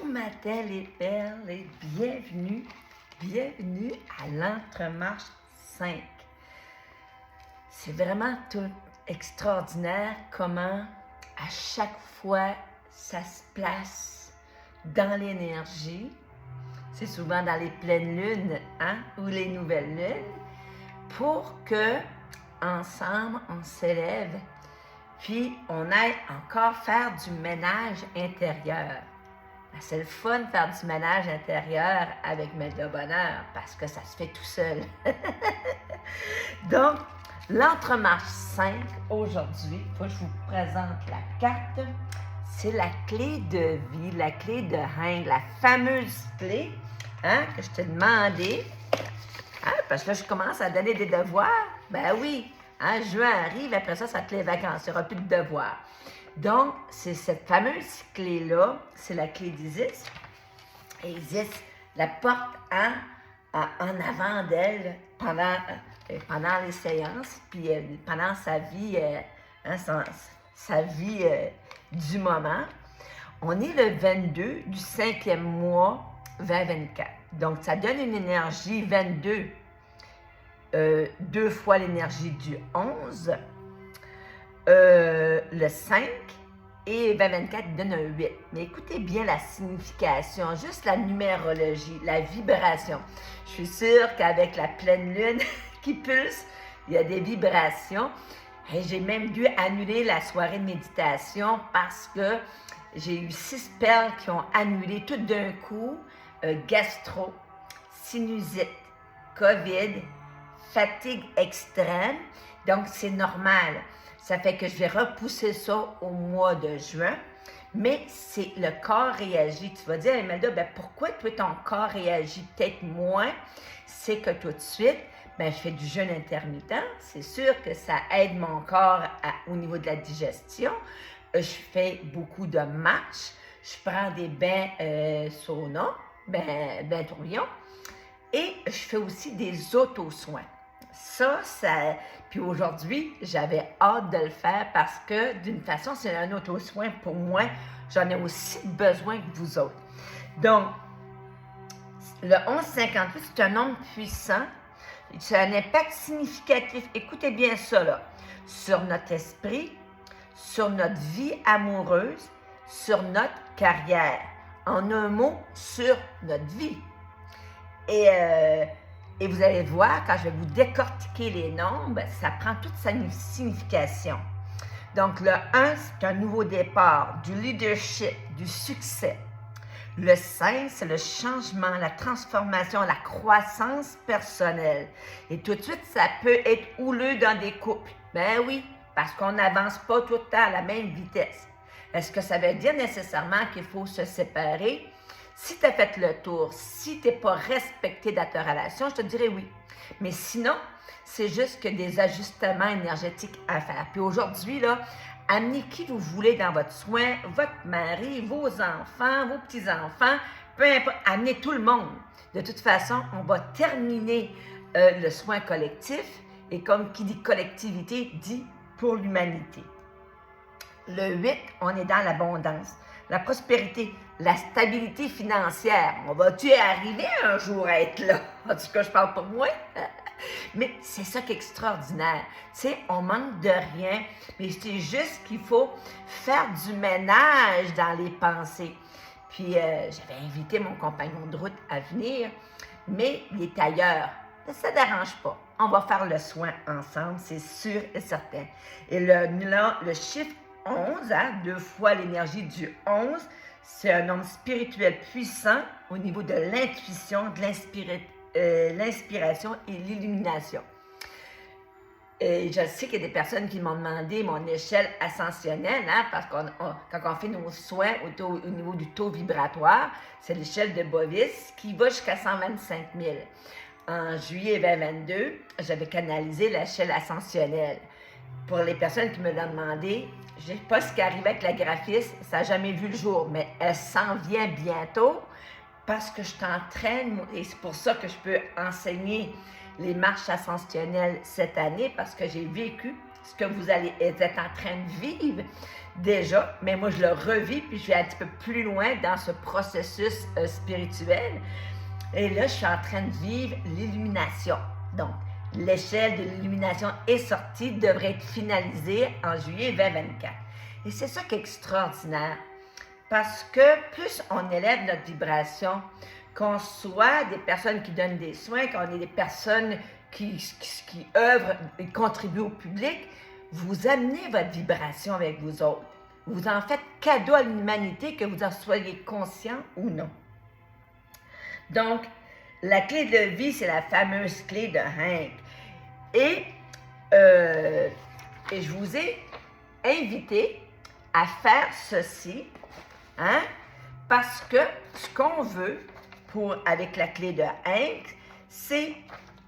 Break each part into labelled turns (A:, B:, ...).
A: matin les perles et bienvenue à l'Entremarche 5. C'est vraiment tout extraordinaire comment à chaque fois ça se place dans l'énergie. C'est souvent dans les pleines lunes ou les nouvelles lunes pour que ensemble on s'élève puis on aille encore faire du ménage intérieur. C'est le fun de faire du ménage intérieur avec Mette de Bonheur parce que ça se fait tout seul. Donc, l'Entremarche 5, aujourd'hui, il faut que je vous présente la carte. C'est la clé de vie, la clé de Hein, la fameuse clé que je t'ai demandé. Parce que là, je commence à donner des devoirs. Ben oui, juin arrive, après ça, ça te les vacances, il n'y aura plus de devoirs. Donc, c'est cette fameuse clé-là, c'est la clé d'Isis. Et Isis la porte en avant d'elle pendant les séances, puis pendant sa vie, sa vie du moment. On est le 22 du 5e mois 2024. Donc, ça donne une énergie 22, deux fois l'énergie du 11. Le 5 et 2024 donne un 8. Mais écoutez bien la signification, juste la numérologie, la vibration. Je suis sûre qu'avec la pleine lune qui pulse, il y a des vibrations. Et j'ai même dû annuler la soirée de méditation parce que j'ai eu 6 perles qui ont annulé tout d'un coup. Gastro, sinusite, COVID, fatigue extrême. Donc, c'est normal. Ça fait que je vais repousser ça au mois de juin, mais c'est le corps réagit. Tu vas dire, Imelda, pourquoi toi, ton corps réagit peut-être moins? C'est que tout de suite, je fais du jeûne intermittent. C'est sûr que ça aide mon corps au niveau de la digestion. Je fais beaucoup de marches. Je prends des bains sauna, bains tourbillon. Et je fais aussi des auto-soins. Ça, puis aujourd'hui, j'avais hâte de le faire parce que d'une façon, c'est un auto-soin pour moi. J'en ai aussi besoin que vous autres. Donc, le 1158, c'est un nombre puissant. C'est un impact significatif. Écoutez bien ça, là. Sur notre esprit, sur notre vie amoureuse, sur notre carrière. En un mot, sur notre vie. Et vous allez voir, quand je vais vous décortiquer les nombres, ça prend toute sa signification. Donc, le 1, c'est un nouveau départ, du leadership, du succès. Le 5, c'est le changement, la transformation, la croissance personnelle. Et tout de suite, ça peut être houleux dans des couples. Ben oui, parce qu'on n'avance pas tout le temps à la même vitesse. Est-ce que ça veut dire nécessairement qu'il faut se séparer? Si tu as fait le tour, si tu n'es pas respecté dans ta relation, je te dirais oui. Mais sinon, c'est juste que des ajustements énergétiques à faire. Puis aujourd'hui, là, amenez qui vous voulez dans votre soin, votre mari, vos enfants, vos petits-enfants, peu importe, amenez tout le monde. De toute façon, on va terminer le soin collectif et comme qui dit collectivité, dit pour l'humanité. Le 8, on est dans l'abondance, la prospérité, la stabilité financière. On va-tu arriver un jour à être là? En tout cas, je parle pour moi. Mais c'est ça qui est extraordinaire. Tu sais, on manque de rien, mais c'est juste qu'il faut faire du ménage dans les pensées. Puis, j'avais invité mon compagnon de route à venir, mais il est ailleurs. Ça ne dérange pas. On va faire le soin ensemble, c'est sûr et certain. Et le chiffre 11, deux fois l'énergie du 11, c'est un nombre spirituel puissant au niveau de l'intuition, de l'inspiration et l'illumination. Et je sais qu'il y a des personnes qui m'ont demandé mon échelle ascensionnelle, parce que quand on fait nos soins au niveau du taux vibratoire, c'est l'échelle de Bovis qui va jusqu'à 125 000. En juillet 2022, j'avais canalisé l'échelle ascensionnelle. Pour les personnes qui me l'ont demandé, je ne sais pas ce qui arrive avec la graphiste, ça n'a jamais vu le jour, mais elle s'en vient bientôt parce que je t'entraîne et c'est pour ça que je peux enseigner les marches ascensionnelles cette année parce que j'ai vécu ce que vous êtes en train de vivre déjà, mais moi je le revis, puis je vais un petit peu plus loin dans ce processus spirituel. Et là, je suis en train de vivre l'illumination. Donc, l'échelle de l'illumination est sortie, devrait être finalisée en juillet 2024. Et c'est ça qui est extraordinaire, parce que plus on élève notre vibration, qu'on soit des personnes qui donnent des soins, qu'on est des personnes qui œuvrent et contribuent au public, vous amenez votre vibration avec vous autres. Vous en faites cadeau à l'humanité, que vous en soyez conscient ou non. Donc, la clé de vie, c'est la fameuse clé de Hank. Et je vous ai invité à faire ceci, hein, parce que ce qu'on veut avec la clé de Hank, c'est,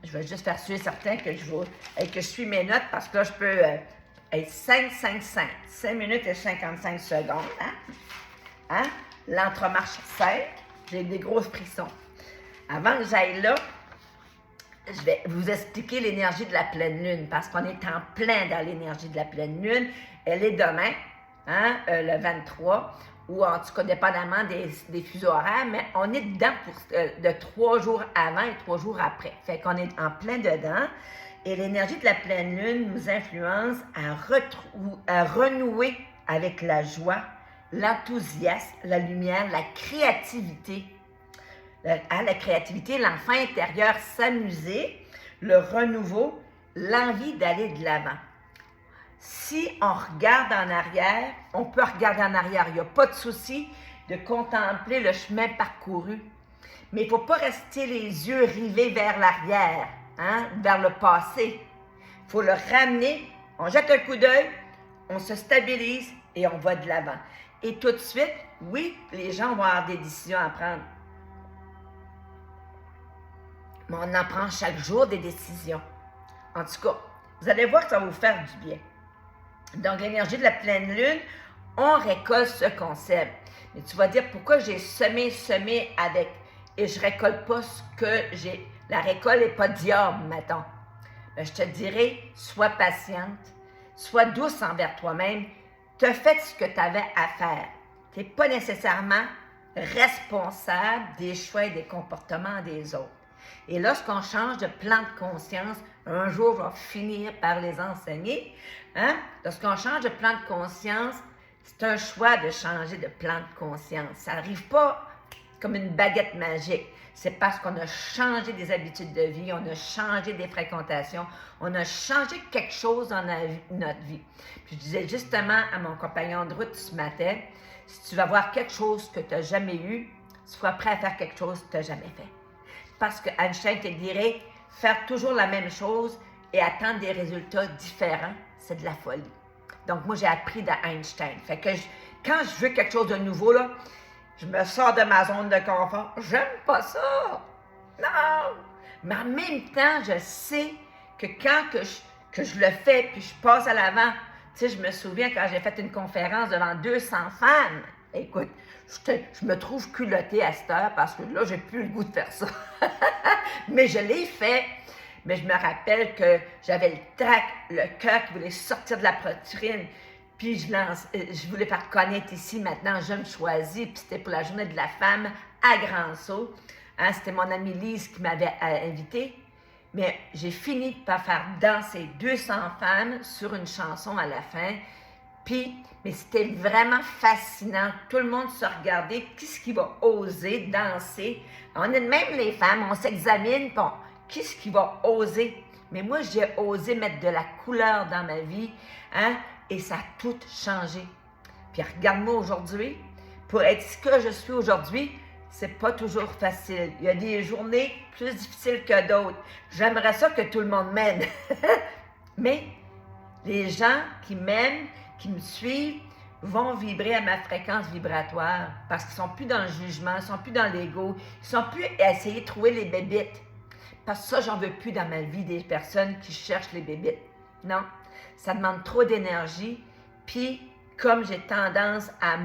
A: je vais juste faire sûr certain que je suis mes notes, parce que là, je peux être 5 minutes et 55 secondes, hein? L'entremarche 5, j'ai des gros frissons. Avant que j'aille là, je vais vous expliquer l'énergie de la pleine lune, parce qu'on est en plein dans l'énergie de la pleine lune. Elle est demain, hein, le 23, ou en tout cas, dépendamment des fuseaux horaires, mais on est dedans de 3 jours avant et 3 jours après. Fait qu'on est en plein dedans. Et l'énergie de la pleine lune nous influence à renouer avec la joie, l'enthousiasme, la lumière, la créativité. La créativité, l'enfant intérieur, s'amuser, le renouveau, l'envie d'aller de l'avant. Si on regarde en arrière, on peut regarder en arrière. Il n'y a pas de souci de contempler le chemin parcouru. Mais il ne faut pas rester les yeux rivés vers l'arrière, hein, vers le passé. Il faut le ramener, on jette un coup d'œil, on se stabilise et on va de l'avant. Et tout de suite, oui, les gens vont avoir des décisions à prendre. Mais on en prend chaque jour des décisions. En tout cas, vous allez voir que ça va vous faire du bien. Donc, l'énergie de la pleine lune, on récolte ce concept. Mais tu vas dire, pourquoi j'ai semé avec et je ne récolte pas ce que j'ai. La récolte n'est pas diable, mettons. Ben, je te dirais, sois patiente, sois douce envers toi-même, te fais ce que tu avais à faire. Tu n'es pas nécessairement responsable des choix et des comportements des autres. Et lorsqu'on change de plan de conscience, un jour, je vais finir par les enseigner. Hein? Lorsqu'on change de plan de conscience, c'est un choix de changer de plan de conscience. Ça n'arrive pas comme une baguette magique. C'est parce qu'on a changé des habitudes de vie, on a changé des fréquentations, on a changé quelque chose dans notre vie. Puis je disais justement à mon compagnon de route ce matin, si tu vas voir quelque chose que tu n'as jamais eu, sois prêt à faire quelque chose que tu n'as jamais fait. Parce que Einstein te dirait, faire toujours la même chose et attendre des résultats différents, c'est de la folie. Donc, moi, j'ai appris d'Einstein. Fait que quand je veux quelque chose de nouveau, là, je me sors de ma zone de confort. J'aime pas ça. Non. Mais en même temps, je sais que quand que je le fais, puis je passe à l'avant, tu sais, je me souviens quand j'ai fait une conférence devant 200 femmes. Écoute, je me trouve culottée à cette heure parce que là, j'ai plus le goût de faire ça. Mais je l'ai fait. Mais je me rappelle que j'avais le trac, le cœur qui voulait sortir de la poitrine. Puis je voulais faire connaître ici, maintenant, je me choisis. Puis c'était pour la journée de la femme à Grand-Sault. Hein, c'était mon amie Lise qui m'avait invitée. Mais j'ai fini par faire danser 200 femmes sur une chanson à la fin. Mais c'était vraiment fascinant. Tout le monde se regardait. Qu'est-ce qui va oser danser? On est même les femmes, on s'examine. Bon, qu'est-ce qui va oser? Mais moi, j'ai osé mettre de la couleur dans ma vie. Hein? Et ça a tout changé. Puis regarde-moi aujourd'hui. Pour être ce que je suis aujourd'hui, c'est pas toujours facile. Il y a des journées plus difficiles que d'autres. J'aimerais ça que tout le monde m'aime. Mais les gens qui m'aiment, qui me suivent, vont vibrer à ma fréquence vibratoire parce qu'ils ne sont plus dans le jugement, ils ne sont plus dans l'ego, ils ne sont plus à essayer de trouver les bébites. Parce que ça, j'en veux plus dans ma vie des personnes qui cherchent les bébites. Non, ça demande trop d'énergie. Puis, comme j'ai tendance à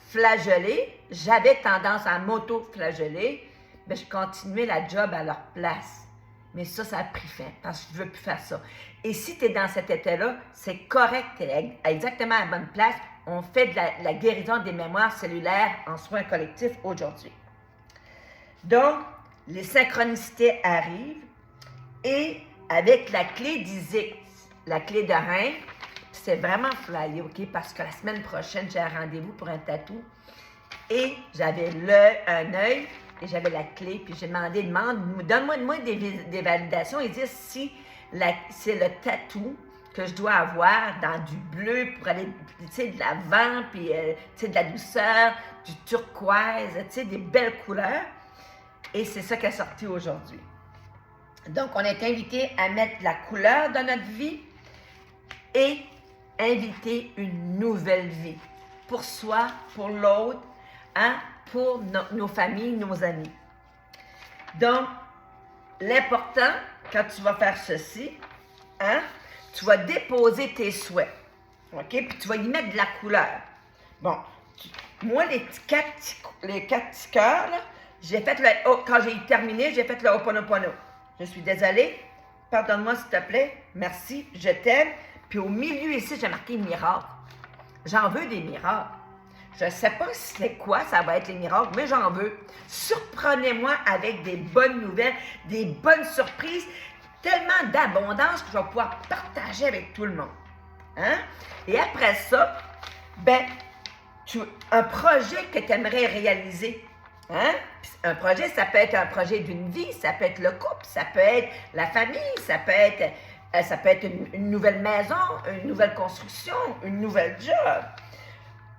A: flageller, j'avais tendance à m'auto-flageller, mais je continuais la job à leur place. Mais ça a pris fin parce que je ne veux plus faire ça. Et si tu es dans cet état-là, c'est correct, tu es exactement à la bonne place. On fait de la guérison des mémoires cellulaires en soins collectifs aujourd'hui. Donc, les synchronicités arrivent et avec la clé d'Isis, la clé de rein, c'est vraiment flyé, OK? Parce que la semaine prochaine, j'ai un rendez-vous pour un tatou et j'avais un œil et j'avais la clé, puis j'ai demandé, donne-moi des validations. Ils disent si c'est le tatou que je dois avoir dans du bleu pour aller, tu sais, de l'avant, puis, tu sais, de la douceur, du turquoise, tu sais, des belles couleurs. Et c'est ça qui est sorti aujourd'hui. Donc, on est invité à mettre de la couleur dans notre vie et inviter une nouvelle vie pour soi, pour l'autre, hein, pour nos familles, nos amis. Donc, l'important, quand tu vas faire ceci, hein, tu vas déposer tes souhaits, OK? Puis tu vas y mettre de la couleur. Bon, moi, les quatre petits cœurs, là, quand j'ai terminé, j'ai fait le Ho'oponopono. Je suis désolée, pardonne-moi s'il te plaît, merci, je t'aime. Puis au milieu ici, j'ai marqué miracle. J'en veux des miracles. Je ne sais pas c'est quoi, ça va être les miracles, mais j'en veux. Surprenez-moi avec des bonnes nouvelles, des bonnes surprises, tellement d'abondance que je vais pouvoir partager avec tout le monde. Hein? Et après ça, un projet que tu aimerais réaliser. Hein? Un projet, ça peut être un projet d'une vie, ça peut être le couple, ça peut être la famille, ça peut être une nouvelle maison, une nouvelle construction, une nouvelle job,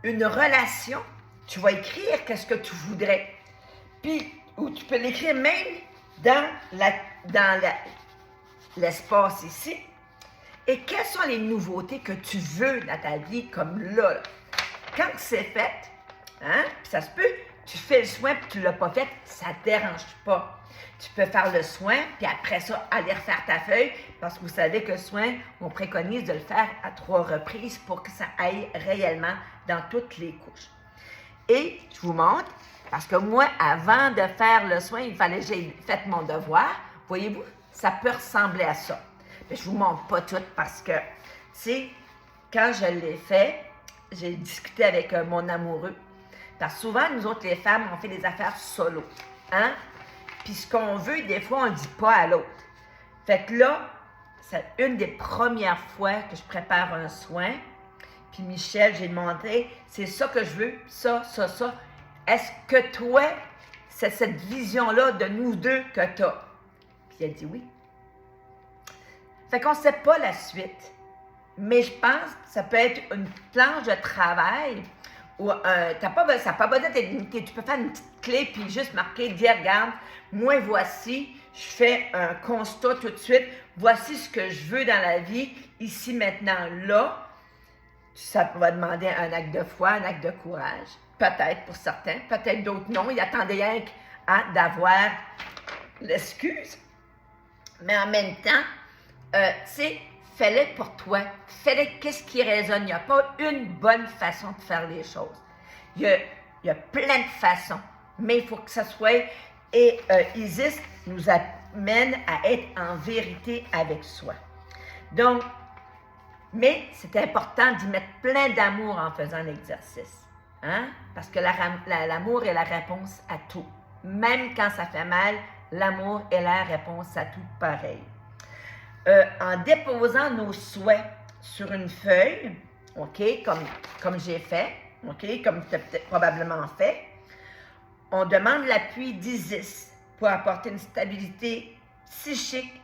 A: une relation. Tu vas écrire qu'est-ce que tu voudrais. Puis, ou tu peux l'écrire même dans l'espace ici. Et quelles sont les nouveautés que tu veux dans ta vie comme là? Quand c'est fait, hein, puis ça se peut, tu fais le soin puis tu ne l'as pas fait, ça ne te dérange pas. Tu peux faire le soin, puis après ça, aller refaire ta feuille, parce que vous savez que le soin, on préconise de le faire à 3 reprises pour que ça aille réellement dans toutes les couches. Et je vous montre, parce que moi, avant de faire le soin, il fallait que j'ai fait mon devoir. Voyez-vous, ça peut ressembler à ça. Mais je ne vous montre pas tout parce que, tu sais, quand je l'ai fait, j'ai discuté avec mon amoureux. Parce que souvent, nous autres, les femmes, on fait des affaires solo. Hein? Puis ce qu'on veut, des fois, on ne le dit pas à l'autre. Fait que là, c'est une des premières fois que je prépare un soin. Puis Michel, j'ai demandé, c'est ça que je veux, ça. Est-ce que toi, c'est cette vision-là de nous deux que tu as? Puis elle dit oui. Fait qu'on ne sait pas la suite. Mais je pense que ça peut être une planche de travail où ça n'a pas besoin d'être limité. Tu peux faire une petite clé puis juste marquer, dire, regarde, moi voici, je fais un constat tout de suite, voici ce que je veux dans la vie, ici, maintenant, là. Ça va demander un acte de foi, un acte de courage. Peut-être pour certains, peut-être d'autres non. Ils attendaient rien d'avoir l'excuse. Mais en même temps, tu sais, fais-le pour toi. Fais-le qu'est-ce qui résonne. Il n'y a pas une bonne façon de faire les choses. Il y a plein de façons. Mais il faut que ça soit... Et Isis nous amène à être en vérité avec soi. Donc, mais c'est important d'y mettre plein d'amour en faisant l'exercice. Hein? Parce que l'amour est la réponse à tout. Même quand ça fait mal, l'amour est la réponse à tout pareil. En déposant nos souhaits sur une feuille, OK, comme j'ai fait, OK, comme tu as probablement fait, on demande l'appui d'Isis pour apporter une stabilité psychique,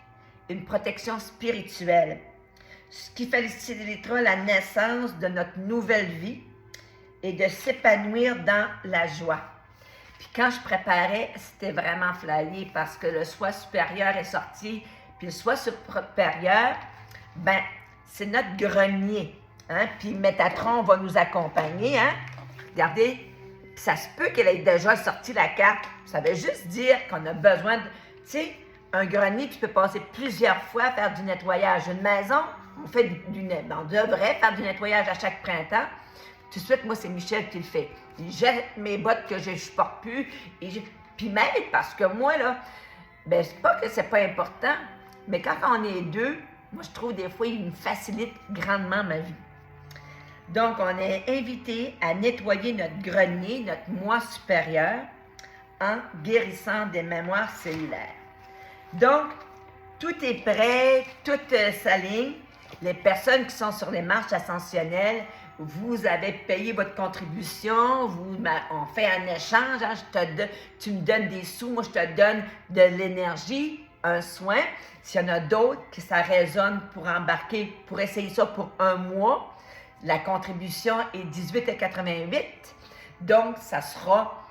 A: une protection spirituelle, ce qui facilitera la naissance de notre nouvelle vie et de s'épanouir dans la joie. Puis quand je préparais, c'était vraiment flyé parce que le soi supérieur est sorti. Puis le soi supérieur, c'est notre grenier. Hein? Puis Métatron va nous accompagner. Hein? Regardez, ça se peut qu'elle ait déjà sorti la carte. Ça veut juste dire qu'on a besoin de... Tu sais, un grenier, tu peux passer plusieurs fois à faire du nettoyage. Une maison, on devrait faire du nettoyage à chaque printemps. Tout de suite, moi, c'est Michel qui le fait. Il jette mes bottes que je ne porte plus. Puis même parce que moi, là, Ben, c'est pas que c'est pas important, mais quand on est deux, moi, je trouve des fois, il me facilite grandement ma vie. Donc, on est invité à nettoyer notre grenier, notre moi supérieur, en guérissant des mémoires cellulaires. Donc, tout est prêt, tout s'aligne. Les personnes qui sont sur les marches ascensionnelles, vous avez payé votre contribution, on fait un échange, hein, tu me donnes des sous, moi je te donne de l'énergie, un soin. S'il y en a d'autres que ça résonne pour embarquer, pour essayer ça pour un mois, la contribution est 18,88. Donc, ça sera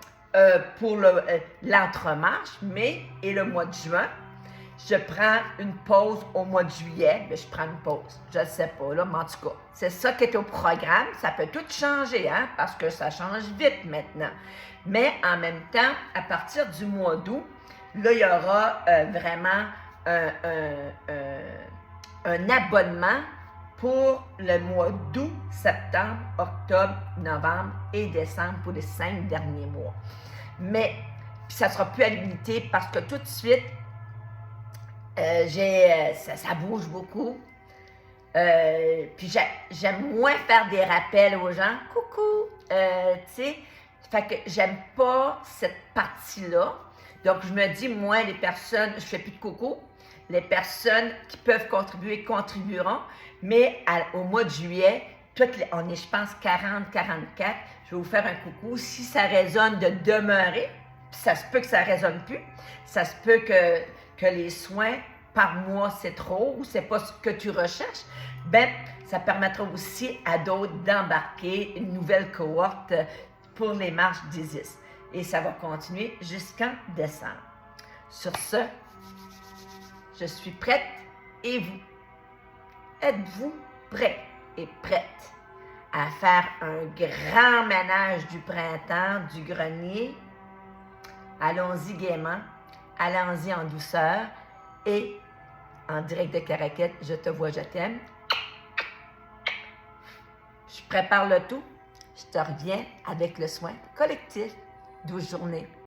A: pour l'entremarche, mai et le mois de juin. Je prends une pause au mois de juillet, mais je prends une pause. Je ne sais pas, là, mais en tout cas, c'est ça qui est au programme. Ça peut tout changer, hein, parce que ça change vite maintenant. Mais en même temps, à partir du mois d'août, là, il y aura vraiment un abonnement pour le mois d'août, septembre, octobre, novembre et décembre pour les 5 derniers mois. Mais ça ne sera plus à l'unité parce que tout de suite, ça bouge beaucoup. Puis j'aime moins faire des rappels aux gens. Coucou! Tu sais, fait que j'aime pas cette partie-là. Donc, je me dis, moi, les personnes, je fais plus de coucou. Les personnes qui peuvent contribuer contribueront. Mais au mois de juillet, on est, je pense, 40, 44. Je vais vous faire un coucou. Si ça résonne de demeurer, puis ça se peut que ça résonne plus. Ça se peut que les soins par mois, c'est trop ou c'est pas ce que tu recherches, ben ça permettra aussi à d'autres d'embarquer une nouvelle cohorte pour les marches d'Isis. Et ça va continuer jusqu'en décembre. Sur ce, je suis prête et vous? Êtes-vous prêts et prêtes à faire un grand ménage du printemps, du grenier? Allons-y gaiement, allons-y en douceur. Et en direct de Caraquette, je te vois, je t'aime. Je prépare le tout. Je te reviens avec le soin collectif. 12 journées.